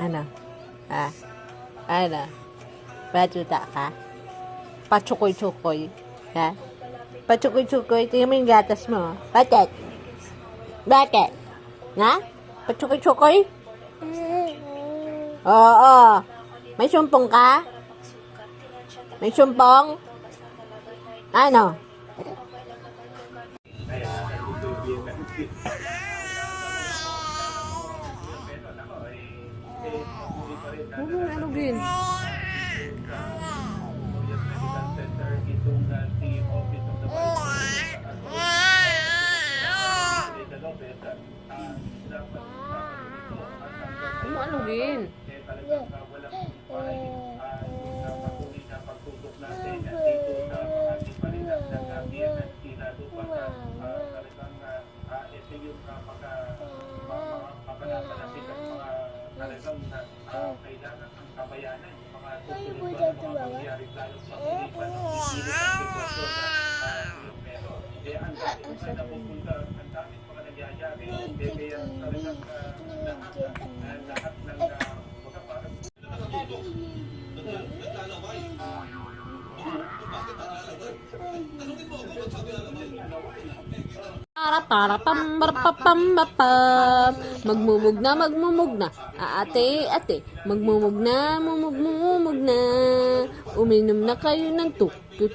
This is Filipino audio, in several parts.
Ano? Ha? Ano? Batuta ka? Pachukoy-chukoy. Ha? Pachukoy-chukoy. Tingnan mo yung gatas mo. Bakit? Bakit? Ha? Pachukoy-chukoy? Oo. May sumpong ka? May sumpong? Ano? Huwag mong alugin. Huwag mo alugin. Kailangan ng kabayanan, yung mga susunod na mga mangyayari lalo sa Pilipinas, hindi sa sitwasyon na meron. Kaya ang dami mga napupunta, ang dami mga nangyayari, kaya talagang lahat ng mga parang Magmumug na. Ate. Magmumug na. Uminom na kayo ng tubig.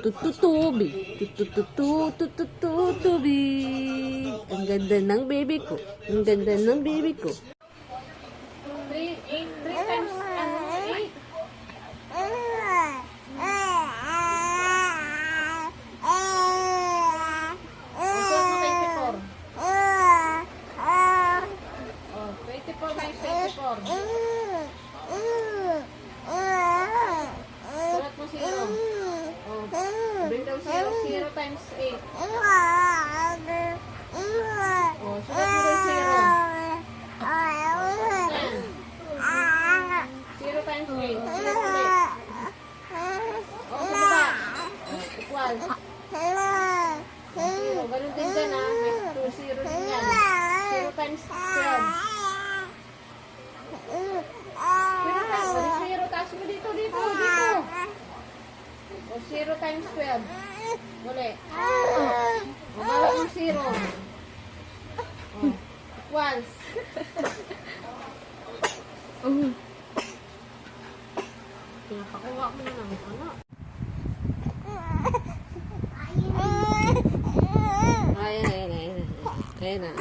Tubig. Ang ganda ng baby ko. 3 times 8. Sulat mo 0. Bring down 0 times 8. Sulat mo rin 0. 0 times 8. Sulat ulit. Baba. Equal. 0. Ganun din dyan ha. May 2 0 din yan. 0 times 12. 0 taas mo dito. 0 times 12. Muli. Bawat yung 0. Equals. Pinapakuha ko na lang. Ano? Ayan na.